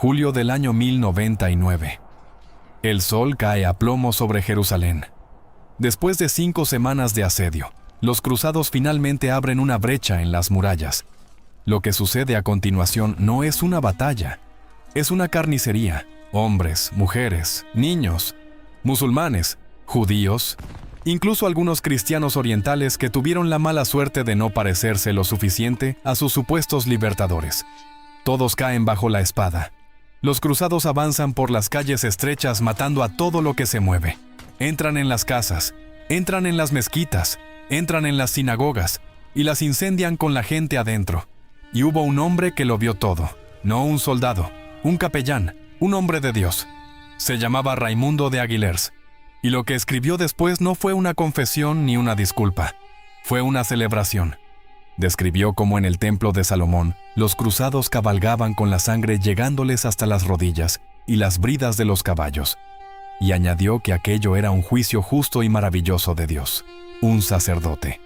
julio del año 1099. El sol cae a plomo sobre Jerusalén. Después de 5 semanas de asedio, los cruzados finalmente abren una brecha en las murallas. Lo que sucede a continuación no es una batalla, es una carnicería. Hombres, mujeres, niños, musulmanes, judíos, incluso algunos cristianos orientales que tuvieron la mala suerte de no parecerse lo suficiente a sus supuestos libertadores. Todos caen bajo la espada. Los cruzados avanzan por las calles estrechas matando a todo lo que se mueve. Entran en las casas, entran en las mezquitas, entran en las sinagogas y las incendian con la gente adentro. Y hubo un hombre que lo vio todo, no un soldado, un capellán, un hombre de Dios. Se llamaba Raimundo de Aguilers. Y lo que escribió después no fue una confesión ni una disculpa, fue una celebración. Describió cómo en el templo de Salomón los cruzados cabalgaban con la sangre llegándoles hasta las rodillas y las bridas de los caballos. Y añadió que aquello era un juicio justo y maravilloso de Dios, un sacerdote,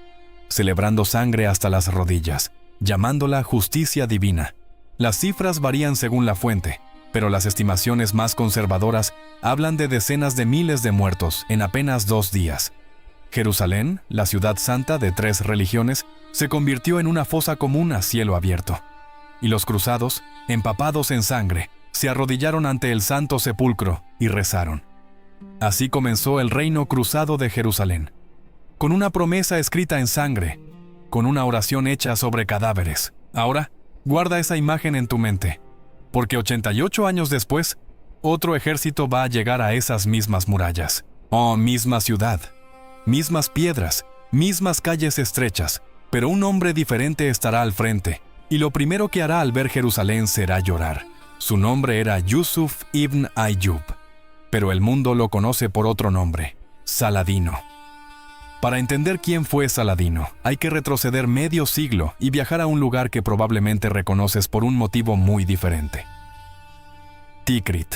celebrando sangre hasta las rodillas, llamándola justicia divina. Las cifras varían según la fuente, pero las estimaciones más conservadoras hablan de decenas de miles de muertos en apenas 2 días. Jerusalén, la ciudad santa de 3 religiones, se convirtió en una fosa común a cielo abierto. Y los cruzados, empapados en sangre, se arrodillaron ante el santo sepulcro y rezaron. Así comenzó el reino cruzado de Jerusalén, con una promesa escrita en sangre, con una oración hecha sobre cadáveres. Ahora, guarda esa imagen en tu mente, porque 88 años después, otro ejército va a llegar a esas mismas murallas. Oh, misma ciudad, mismas piedras, mismas calles estrechas, pero un hombre diferente estará al frente, y lo primero que hará al ver Jerusalén será llorar. Su nombre era Yusuf ibn Ayyub, pero el mundo lo conoce por otro nombre, Saladino. Para entender quién fue Saladino, hay que retroceder medio siglo y viajar a un lugar que probablemente reconoces por un motivo muy diferente. Tikrit,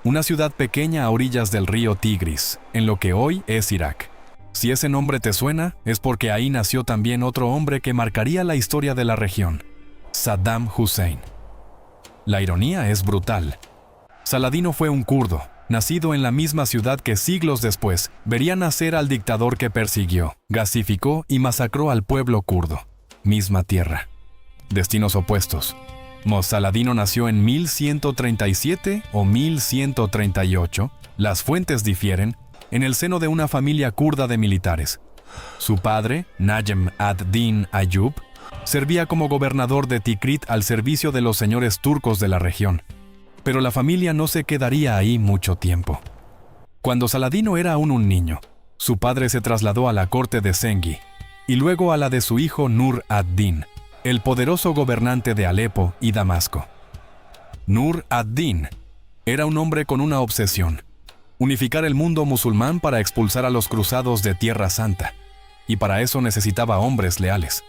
una ciudad pequeña a orillas del río Tigris, en lo que hoy es Irak. Si ese nombre te suena, es porque ahí nació también otro hombre que marcaría la historia de la región, Saddam Hussein. La ironía es brutal. Saladino fue un kurdo, nacido en la misma ciudad que siglos después vería nacer al dictador que persiguió, gasificó y masacró al pueblo kurdo. Misma tierra. Destinos opuestos. Saladino nació en 1137 o 1138, las fuentes difieren, en el seno de una familia kurda de militares. Su padre, Najem ad-Din Ayyub, servía como gobernador de Tikrit al servicio de los señores turcos de la región. Pero la familia no se quedaría ahí mucho tiempo. Cuando Saladino era aún un niño, su padre se trasladó a la corte de Zengi y luego a la de su hijo Nur ad-Din, el poderoso gobernante de Alepo y Damasco. Nur ad-Din era un hombre con una obsesión: unificar el mundo musulmán para expulsar a los cruzados de Tierra Santa, y para eso necesitaba hombres leales.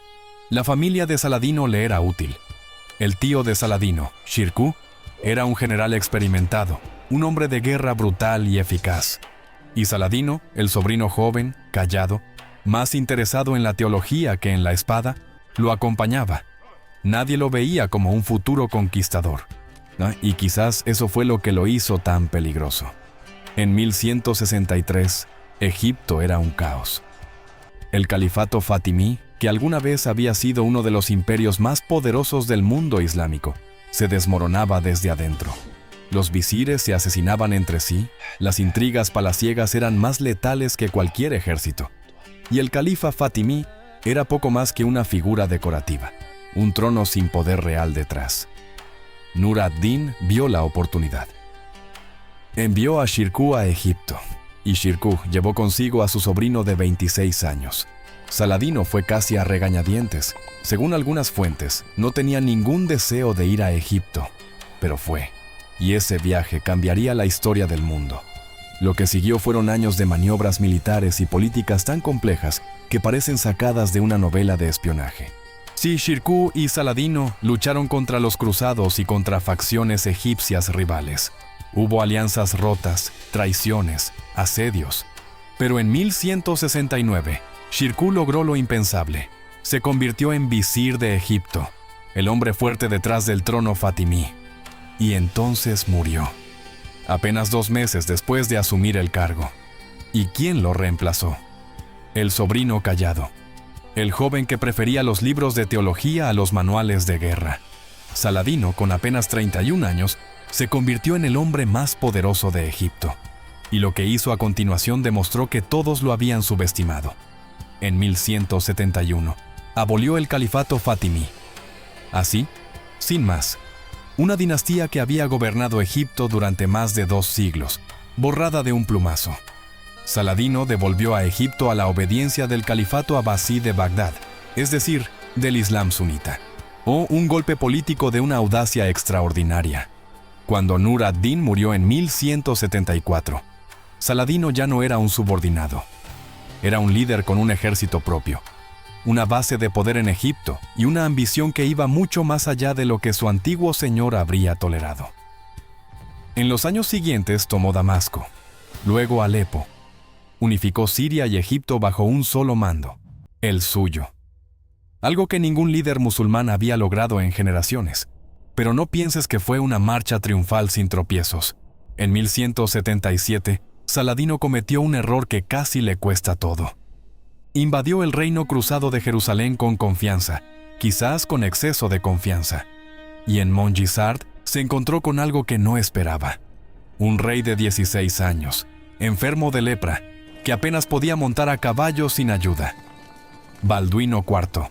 La familia de Saladino le era útil. El tío de Saladino, Shirkuh, era un general experimentado, un hombre de guerra brutal y eficaz. Y Saladino, el sobrino joven, callado, más interesado en la teología que en la espada, lo acompañaba. Nadie lo veía como un futuro conquistador. Y quizás eso fue lo que lo hizo tan peligroso. En 1163, Egipto era un caos. El califato fatimí, que alguna vez había sido uno de los imperios más poderosos del mundo islámico, se desmoronaba desde adentro. Los visires se asesinaban entre sí, las intrigas palaciegas eran más letales que cualquier ejército. Y el califa fatimí era poco más que una figura decorativa, un trono sin poder real detrás. Nur ad-Din vio la oportunidad. Envió a Shirkuh a Egipto, y Shirkuh llevó consigo a su sobrino de 26 años. Saladino fue casi a regañadientes. Según algunas fuentes, no tenía ningún deseo de ir a Egipto, pero fue. Y ese viaje cambiaría la historia del mundo. Lo que siguió fueron años de maniobras militares y políticas tan complejas que parecen sacadas de una novela de espionaje. Sí, Shirkuh y Saladino lucharon contra los cruzados y contra facciones egipcias rivales. Hubo alianzas rotas, traiciones, asedios. Pero en 1169, Shirkuh logró lo impensable. Se convirtió en visir de Egipto, el hombre fuerte detrás del trono fatimí. y entonces murió, apenas 2 meses después de asumir el cargo. ¿Y quién lo reemplazó? El sobrino callado, el joven que prefería los libros de teología a los manuales de guerra. Saladino, con apenas 31 años, se convirtió en el hombre más poderoso de Egipto, y lo que hizo a continuación demostró que todos lo habían subestimado. En 1171, abolió el califato fatimí. Así, sin más, una dinastía que había gobernado Egipto durante más de 2 siglos, borrada de un plumazo. Saladino devolvió a Egipto a la obediencia del califato abasí de Bagdad, es decir, del Islam sunita. Un golpe político de una audacia extraordinaria. Cuando Nur ad-Din murió en 1174, Saladino ya no era un subordinado. Era un líder con un ejército propio, una base de poder en Egipto y una ambición que iba mucho más allá de lo que su antiguo señor habría tolerado. En los años siguientes tomó Damasco, luego Alepo. Unificó Siria y Egipto bajo un solo mando, el suyo. Algo que ningún líder musulmán había logrado en generaciones. Pero no pienses que fue una marcha triunfal sin tropiezos. En 1177, Saladino cometió un error que casi le cuesta todo. Invadió el reino cruzado de Jerusalén con confianza, quizás con exceso de confianza. Y en Mongisart se encontró con algo que no esperaba. Un rey de 16 años, enfermo de lepra, que apenas podía montar a caballo sin ayuda. Balduino IV,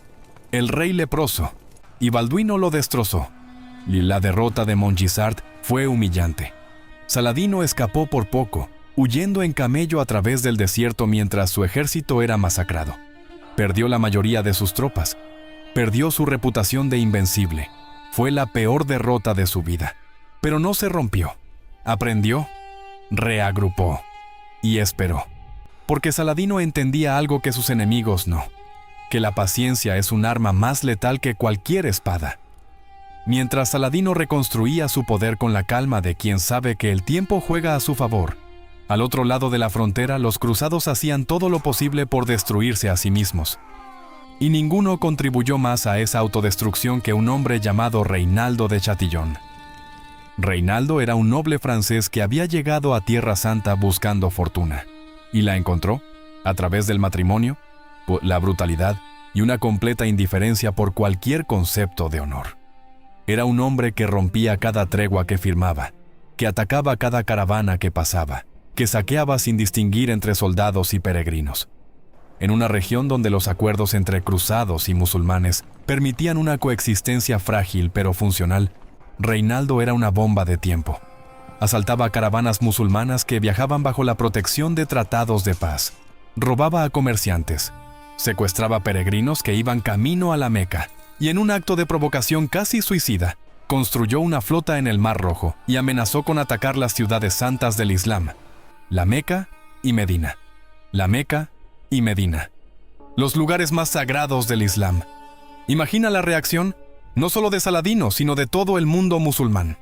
el rey leproso, y Balduino lo destrozó. Y la derrota de Mongisart fue humillante. Saladino escapó por poco, huyendo en camello a través del desierto mientras su ejército era masacrado. Perdió la mayoría de sus tropas. Perdió su reputación de invencible. Fue la peor derrota de su vida. Pero no se rompió. Aprendió, reagrupó y esperó. Porque Saladino entendía algo que sus enemigos no: que la paciencia es un arma más letal que cualquier espada. Mientras Saladino reconstruía su poder con la calma de quien sabe que el tiempo juega a su favor, al otro lado de la frontera los cruzados hacían todo lo posible por destruirse a sí mismos. Y ninguno contribuyó más a esa autodestrucción que un hombre llamado Reinaldo de Chatillon. Reinaldo era un noble francés que había llegado a Tierra Santa buscando fortuna, y la encontró a través del matrimonio, la brutalidad y una completa indiferencia por cualquier concepto de honor. Era un hombre que rompía cada tregua que firmaba, que atacaba cada caravana que pasaba, que saqueaba sin distinguir entre soldados y peregrinos. En una región donde los acuerdos entre cruzados y musulmanes permitían una coexistencia frágil pero funcional, Reinaldo era una bomba de tiempo. Asaltaba caravanas musulmanas que viajaban bajo la protección de tratados de paz. Robaba a comerciantes. Secuestraba peregrinos que iban camino a la Meca. Y en un acto de provocación casi suicida, construyó una flota en el Mar Rojo y amenazó con atacar las ciudades santas del Islam, la Meca y Medina. La Meca y Medina. Los lugares más sagrados del Islam. Imagina la reacción, no solo de Saladino, sino de todo el mundo musulmán.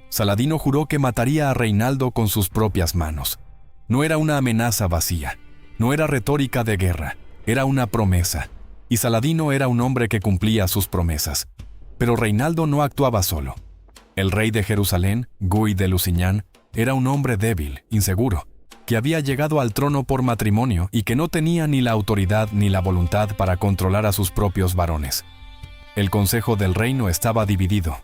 Saladino juró que mataría a Reinaldo con sus propias manos. No era una amenaza vacía, no era retórica de guerra, era una promesa. Y Saladino era un hombre que cumplía sus promesas. Pero Reinaldo no actuaba solo. El rey de Jerusalén, Guy de Lusignan, era un hombre débil, inseguro, que había llegado al trono por matrimonio y que no tenía ni la autoridad ni la voluntad para controlar a sus propios varones. El consejo del reino estaba dividido.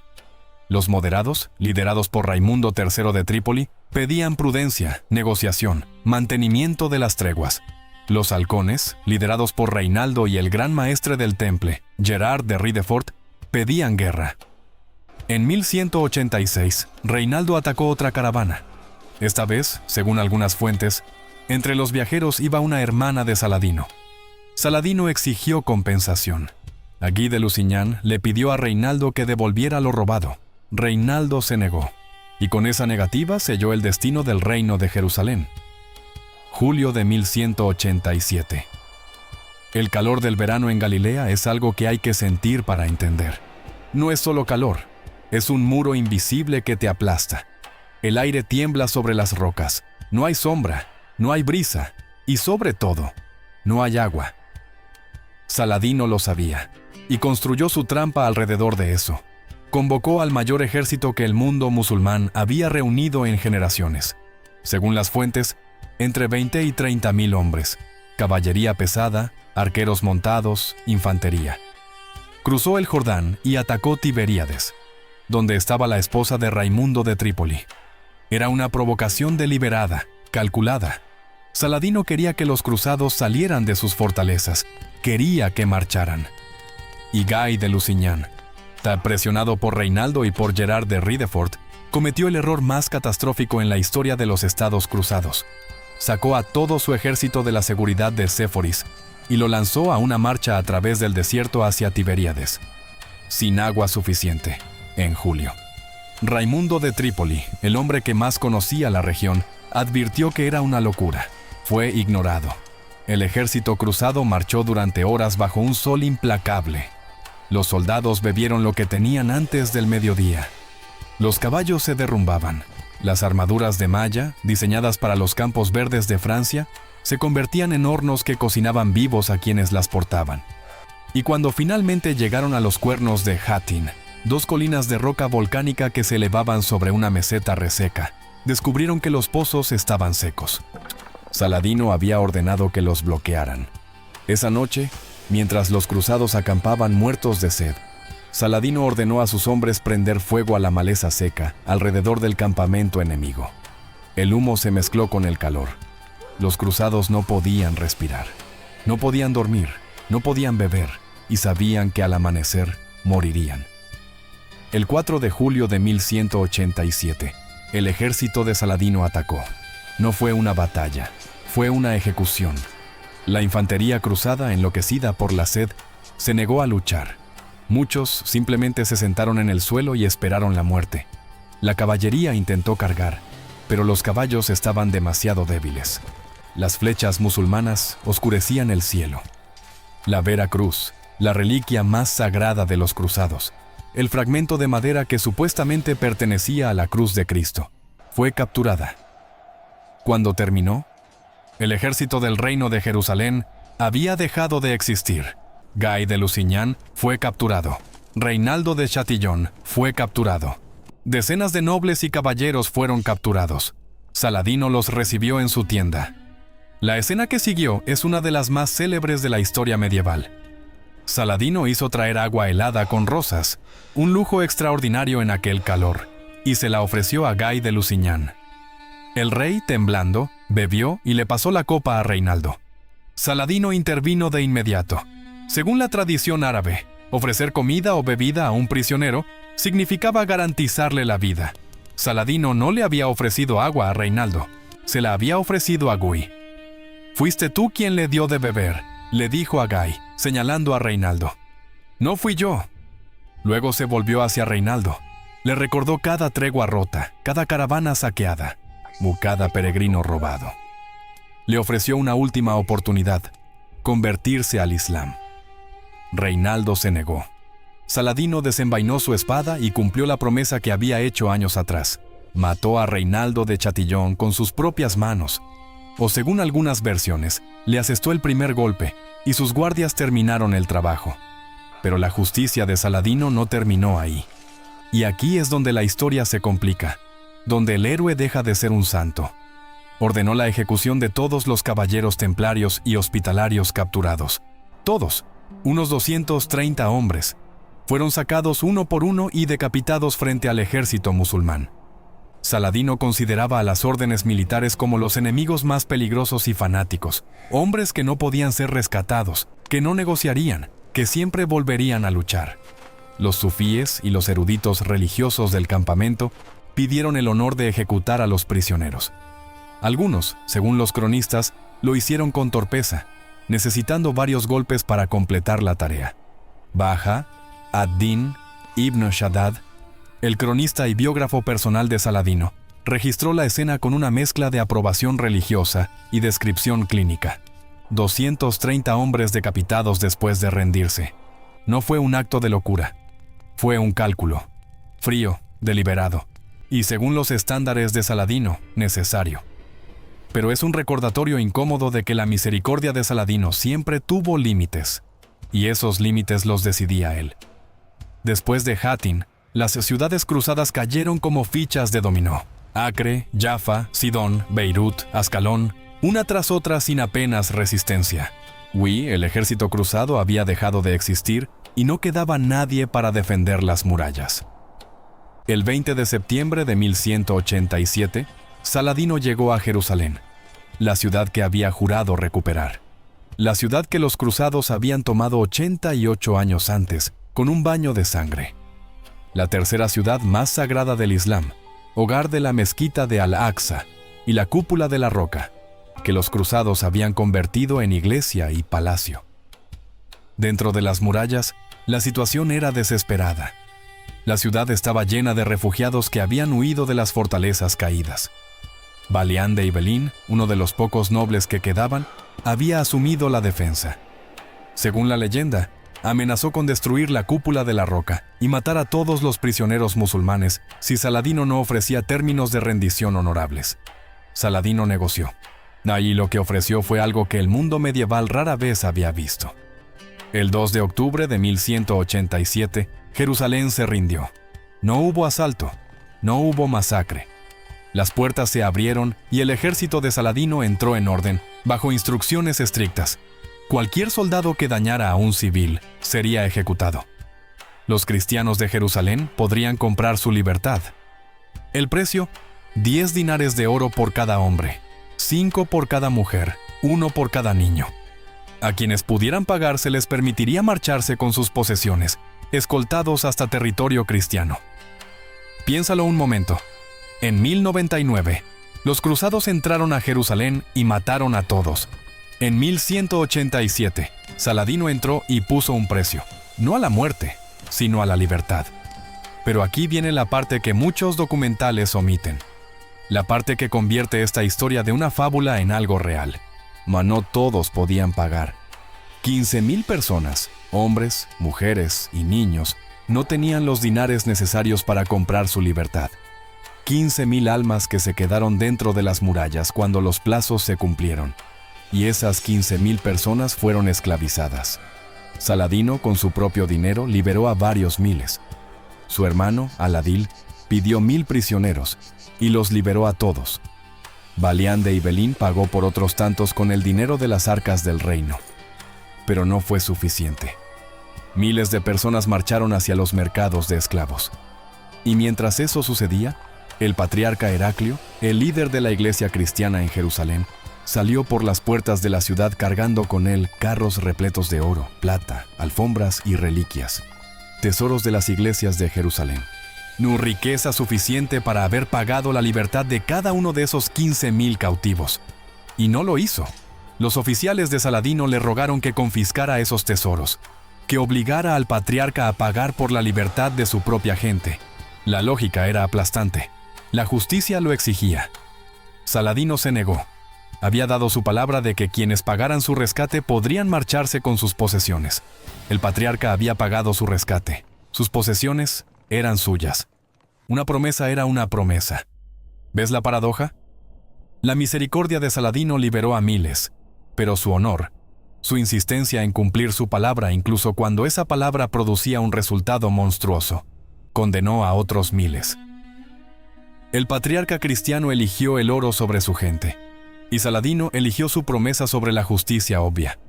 Los moderados, liderados por Raimundo III de Trípoli, pedían prudencia, negociación, mantenimiento de las treguas. Los halcones, liderados por Reinaldo y el gran maestre del temple, Gerard de Ridefort, pedían guerra. En 1186, Reinaldo atacó otra caravana. Esta vez, según algunas fuentes, entre los viajeros iba una hermana de Saladino. Saladino exigió compensación. Guy de Lusignan le pidió a Reinaldo que devolviera lo robado. Reinaldo se negó, y con esa negativa selló el destino del reino de Jerusalén. Julio de 1187. El calor del verano en Galilea es algo que hay que sentir para entender. No es solo calor, es un muro invisible que te aplasta. El aire tiembla sobre las rocas, no hay sombra, no hay brisa, y sobre todo, no hay agua. Saladino lo sabía, y construyó su trampa alrededor de eso. convocó al mayor ejército que el mundo musulmán había reunido en generaciones. Según las fuentes, entre 20 y 30,000 hombres, caballería pesada, arqueros montados, infantería. Cruzó el Jordán y atacó Tiberíades, donde estaba la esposa de Raimundo de Trípoli. Era una provocación deliberada, calculada. Saladino quería que los cruzados salieran de sus fortalezas, quería que marcharan. Y Guy de Lusignan, tan presionado por Reinaldo y por Gerard de Ridefort, cometió el error más catastrófico en la historia de los estados cruzados. Sacó a todo su ejército de la seguridad de Séforis y lo lanzó a una marcha a través del desierto hacia Tiberíades, sin agua suficiente, en julio. Raimundo de Trípoli, el hombre que más conocía la región, advirtió que era una locura. Fue ignorado. El ejército cruzado marchó durante horas bajo un sol implacable. Los soldados bebieron lo que tenían antes del mediodía. Los caballos se derrumbaban. Las armaduras de malla, diseñadas para los campos verdes de Francia, se convertían en hornos que cocinaban vivos a quienes las portaban. Y cuando finalmente llegaron a los cuernos de Hattin, dos colinas de roca volcánica que se elevaban sobre una meseta reseca, descubrieron que los pozos estaban secos. Saladino había ordenado que los bloquearan. Esa noche, mientras los cruzados acampaban muertos de sed, Saladino ordenó a sus hombres prender fuego a la maleza seca alrededor del campamento enemigo. El humo se mezcló con el calor. Los cruzados no podían respirar, no podían dormir, no podían beber y sabían que al amanecer morirían. El 4 de julio de 1187, el ejército de Saladino atacó. No fue una batalla, fue una ejecución. La infantería cruzada, enloquecida por la sed, se negó a luchar. Muchos simplemente se sentaron en el suelo y esperaron la muerte. La caballería intentó cargar, pero los caballos estaban demasiado débiles. Las flechas musulmanas oscurecían el cielo. La Vera Cruz, la reliquia más sagrada de los cruzados, el fragmento de madera que supuestamente pertenecía a la cruz de Cristo, fue capturada. Cuando terminó, el ejército del reino de Jerusalén había dejado de existir. Guy de Lusignan fue capturado. Reinaldo de Chatillon fue capturado. Decenas de nobles y caballeros fueron capturados. Saladino los recibió en su tienda. La escena que siguió es una de las más célebres de la historia medieval. Saladino hizo traer agua helada con rosas, un lujo extraordinario en aquel calor, y se la ofreció a Guy de Lusignan. El rey, temblando, bebió y le pasó la copa a Reinaldo. Saladino intervino de inmediato. Según la tradición árabe, ofrecer comida o bebida a un prisionero significaba garantizarle la vida. Saladino no le había ofrecido agua a Reinaldo, se la había ofrecido a Guy. «Fuiste tú quien le dio de beber», le dijo a Guy, señalando a Reinaldo. «No fui yo». Luego se volvió hacia Reinaldo. Le recordó cada tregua rota, cada caravana saqueada, cada peregrino robado. Le ofreció una última oportunidad, convertirse al Islam. Reinaldo se negó. Saladino desenvainó su espada y cumplió la promesa que había hecho años atrás. Mató a Reinaldo de Chatillon con sus propias manos. O según algunas versiones, le asestó el primer golpe y sus guardias terminaron el trabajo. Pero la justicia de Saladino no terminó ahí. Y aquí es donde la historia se complica, donde el héroe deja de ser un santo. Ordenó la ejecución de todos los caballeros templarios y hospitalarios capturados. Todos, unos 230 hombres, fueron sacados uno por uno y decapitados frente al ejército musulmán. Saladino consideraba a las órdenes militares como los enemigos más peligrosos y fanáticos, hombres que no podían ser rescatados, que no negociarían, que siempre volverían a luchar. Los sufíes y los eruditos religiosos del campamento pidieron el honor de ejecutar a los prisioneros. Algunos, según los cronistas, lo hicieron con torpeza, necesitando varios golpes para completar la tarea. Baha ad-Din ibn Shaddad, el cronista y biógrafo personal de Saladino, registró la escena con una mezcla de aprobación religiosa y descripción clínica. 230 hombres decapitados después de rendirse. No fue un acto de locura. Fue un cálculo. Frío, deliberado. Y según los estándares de Saladino, necesario. Pero es un recordatorio incómodo de que la misericordia de Saladino siempre tuvo límites. Y esos límites los decidía él. Después de Hattin, Las ciudades cruzadas cayeron como fichas de dominó. Acre, Jaffa, Sidón, Beirut, Ascalón, una tras otra sin apenas resistencia. El ejército cruzado había dejado de existir y no quedaba nadie para defender las murallas. El 20 de septiembre de 1187, Saladino llegó a Jerusalén, la ciudad que había jurado recuperar. La ciudad que los cruzados habían tomado 88 años antes, con un baño de sangre. La tercera ciudad más sagrada del Islam, hogar de la mezquita de Al-Aqsa y la cúpula de la roca, que los cruzados habían convertido en iglesia y palacio. Dentro de las murallas, la situación era desesperada. La ciudad estaba llena de refugiados que habían huido de las fortalezas caídas. Balián de Ibelín, uno de los pocos nobles que quedaban, había asumido la defensa. Según la leyenda, amenazó con destruir la cúpula de la roca y matar a todos los prisioneros musulmanes si Saladino no ofrecía términos de rendición honorables. Saladino negoció. Allí lo que ofreció fue algo que el mundo medieval rara vez había visto. El 2 de octubre de 1187, Jerusalén se rindió. No hubo asalto, no hubo masacre. Las puertas se abrieron y el ejército de Saladino entró en orden, bajo instrucciones estrictas. Cualquier soldado que dañara a un civil sería ejecutado. Los cristianos de Jerusalén podrían comprar su libertad. El precio: 10 dinares de oro por cada hombre, 5 por cada mujer, 1 por cada niño. A quienes pudieran pagar se les permitiría marcharse con sus posesiones, escoltados hasta territorio cristiano. Piénsalo un momento. En 1099, los cruzados entraron a Jerusalén y mataron a todos. En 1187, Saladino entró y puso un precio, no a la muerte, sino a la libertad. Pero aquí viene la parte que muchos documentales omiten. La parte que convierte esta historia de una fábula en algo real. Mas no todos podían pagar. 15,000 personas, hombres, mujeres y niños, no tenían los dinares necesarios para comprar su libertad. 15,000 almas que se quedaron dentro de las murallas cuando los plazos se cumplieron. Y esas 15,000 personas fueron esclavizadas. Saladino, con su propio dinero, liberó a varios miles. Su hermano, Aladil, pidió 1,000 prisioneros y los liberó a todos. Balián de Ibelín pagó por otros tantos con el dinero de las arcas del reino. Pero no fue suficiente. Miles de personas marcharon hacia los mercados de esclavos. Y mientras eso sucedía, el patriarca Heraclio, el líder de la iglesia cristiana en Jerusalén, salió por las puertas de la ciudad cargando con él carros repletos de oro, plata, alfombras y reliquias, tesoros de las iglesias de Jerusalén. No riqueza suficiente para haber pagado la libertad de cada uno de esos 15,000 cautivos. Y no lo hizo. Los oficiales de Saladino le rogaron que confiscara esos tesoros, que obligara al patriarca a pagar por la libertad de su propia gente. La lógica era aplastante. La justicia lo exigía. Saladino se negó. Había dado su palabra de que quienes pagaran su rescate podrían marcharse con sus posesiones. El patriarca había pagado su rescate. Sus posesiones eran suyas. Una promesa era una promesa. ¿Ves la paradoja? La misericordia de Saladino liberó a miles, pero su honor, su insistencia en cumplir su palabra incluso cuando esa palabra producía un resultado monstruoso, condenó a otros miles. El patriarca cristiano eligió el oro sobre su gente, y Saladino eligió su promesa sobre la justicia obvia.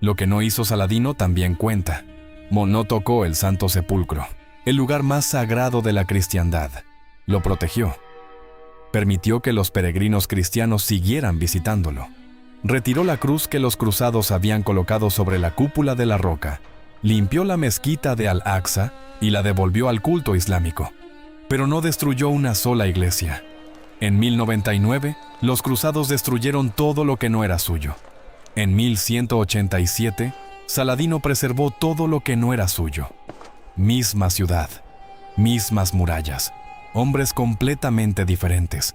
Lo que no hizo Saladino también cuenta. No tocó el Santo Sepulcro, el lugar más sagrado de la cristiandad. Lo protegió. Permitió que los peregrinos cristianos siguieran visitándolo. Retiró la cruz que los cruzados habían colocado sobre la cúpula de la roca, limpió la mezquita de Al-Aqsa y la devolvió al culto islámico. Pero no destruyó una sola iglesia. En 1099, los cruzados destruyeron todo lo que no era suyo. En 1187, Saladino preservó todo lo que no era suyo. Misma ciudad, mismas murallas, hombres completamente diferentes.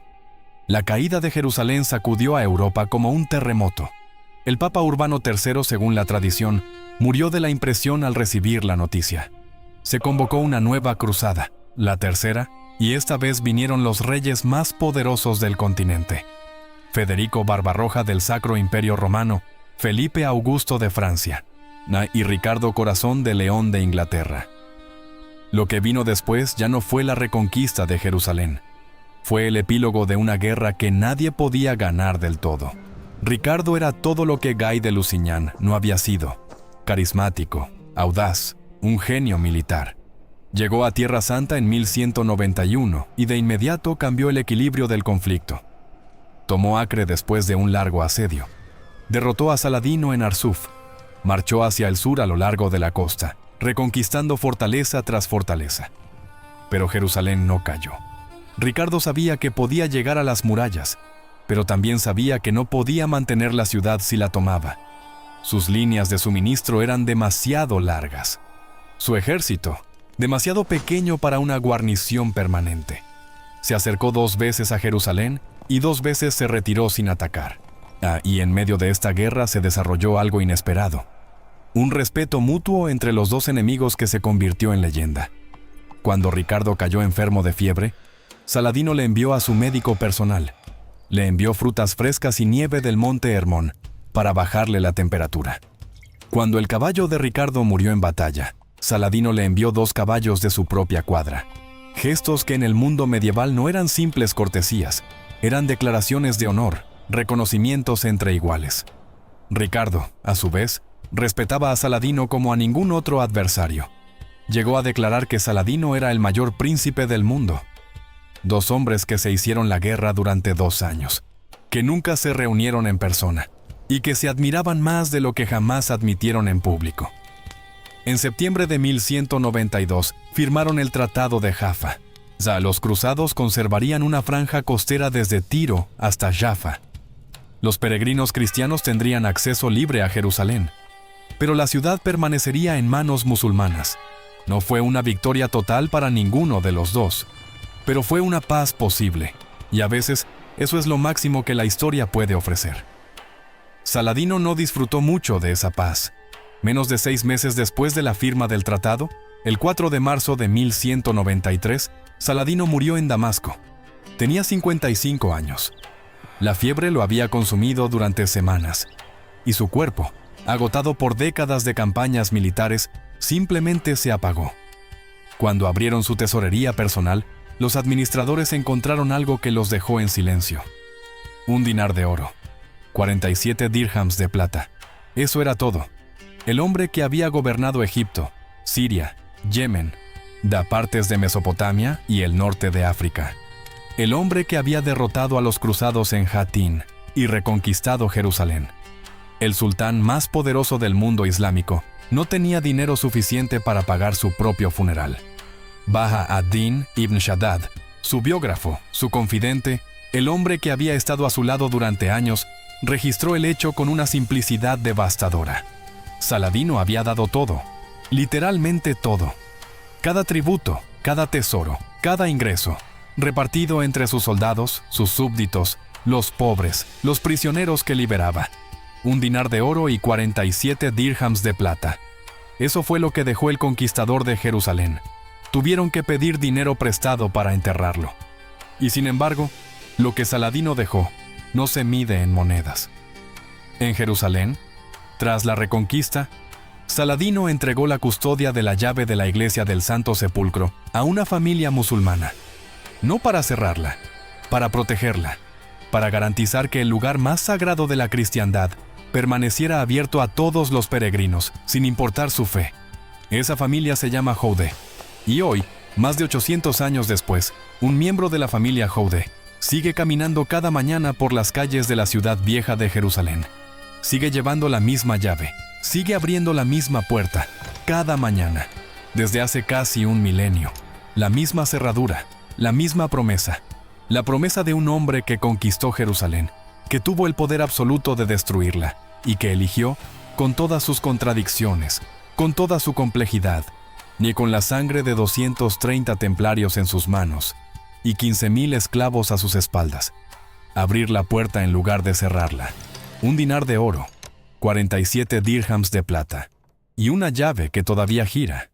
La caída de Jerusalén sacudió a Europa como un terremoto. El Papa Urbano III, según la tradición, murió de la impresión al recibir la noticia. Se convocó una nueva cruzada, la tercera, y esta vez vinieron los reyes más poderosos del continente. Federico Barbarroja del Sacro Imperio Romano, Felipe Augusto de Francia, y Ricardo Corazón de León de Inglaterra. Lo que vino después ya no fue la reconquista de Jerusalén. Fue el epílogo de una guerra que nadie podía ganar del todo. Ricardo era todo lo que Guy de Lusignan no había sido: carismático, audaz, un genio militar. Llegó a Tierra Santa en 1191 y de inmediato cambió el equilibrio del conflicto. Tomó Acre después de un largo asedio. Derrotó a Saladino en Arsuf. Marchó hacia el sur a lo largo de la costa, reconquistando fortaleza tras fortaleza. Pero Jerusalén no cayó. Ricardo sabía que podía llegar a las murallas, pero también sabía que no podía mantener la ciudad si la tomaba. Sus líneas de suministro eran demasiado largas. Su ejército, demasiado pequeño para una guarnición permanente. Se acercó 2 veces a Jerusalén y 2 veces se retiró sin atacar. Y en medio de esta guerra se desarrolló algo inesperado. Un respeto mutuo entre los 2 enemigos que se convirtió en leyenda. Cuando Ricardo cayó enfermo de fiebre, Saladino le envió a su médico personal. Le envió frutas frescas y nieve del monte Hermón para bajarle la temperatura. Cuando el caballo de Ricardo murió en batalla, Saladino le envió 2 caballos de su propia cuadra. Gestos que en el mundo medieval no eran simples cortesías, eran declaraciones de honor, reconocimientos entre iguales. Ricardo, a su vez, respetaba a Saladino como a ningún otro adversario. Llegó a declarar que Saladino era el mayor príncipe del mundo. 2 hombres que se hicieron la guerra durante 2 años, que nunca se reunieron en persona y que se admiraban más de lo que jamás admitieron en público. En septiembre de 1192 firmaron el Tratado de Jaffa. Los cruzados conservarían una franja costera desde Tiro hasta Jaffa. Los peregrinos cristianos tendrían acceso libre a Jerusalén, pero la ciudad permanecería en manos musulmanas. No fue una victoria total para ninguno de los 2, pero fue una paz posible, y a veces eso es lo máximo que la historia puede ofrecer. Saladino no disfrutó mucho de esa paz. Menos de 6 meses después de la firma del tratado, el 4 de marzo de 1193, Saladino murió en Damasco. Tenía 55 años. La fiebre lo había consumido durante semanas, y su cuerpo, agotado por décadas de campañas militares, simplemente se apagó. Cuando abrieron su tesorería personal, los administradores encontraron algo que los dejó en silencio. Un dinar de oro, 47 dirhams de plata. Eso era todo. El hombre que había gobernado Egipto, Siria, Yemen, partes de Mesopotamia y el norte de África. El hombre que había derrotado a los cruzados en Hattin y reconquistado Jerusalén. El sultán más poderoso del mundo islámico no tenía dinero suficiente para pagar su propio funeral. Baha ad-Din ibn Shaddad, su biógrafo, su confidente, el hombre que había estado a su lado durante años, registró el hecho con una simplicidad devastadora. Saladino había dado todo, literalmente todo. Cada tributo, cada tesoro, cada ingreso, repartido entre sus soldados, sus súbditos, los pobres, los prisioneros que liberaba. Un dinar de oro y 47 dirhams de plata. Eso fue lo que dejó el conquistador de Jerusalén. Tuvieron que pedir dinero prestado para enterrarlo. Y sin embargo, lo que Saladino dejó no se mide en monedas. En Jerusalén, tras la reconquista, Saladino entregó la custodia de la llave de la iglesia del Santo Sepulcro a una familia musulmana. No para cerrarla, para protegerla, para garantizar que el lugar más sagrado de la cristiandad permaneciera abierto a todos los peregrinos, sin importar su fe. Esa familia se llama Joude. Y hoy, más de 800 años después, un miembro de la familia Joude sigue caminando cada mañana por las calles de la ciudad vieja de Jerusalén. Sigue llevando la misma llave, sigue abriendo la misma puerta, cada mañana, desde hace casi un milenio. La misma cerradura, la misma promesa. La promesa de un hombre que conquistó Jerusalén, que tuvo el poder absoluto de destruirla, y que eligió, con todas sus contradicciones, con toda su complejidad, ni con la sangre de 230 templarios en sus manos y 15,000 esclavos a sus espaldas, abrir la puerta en lugar de cerrarla. Un dinar de oro, 47 dirhams de plata y una llave que todavía gira.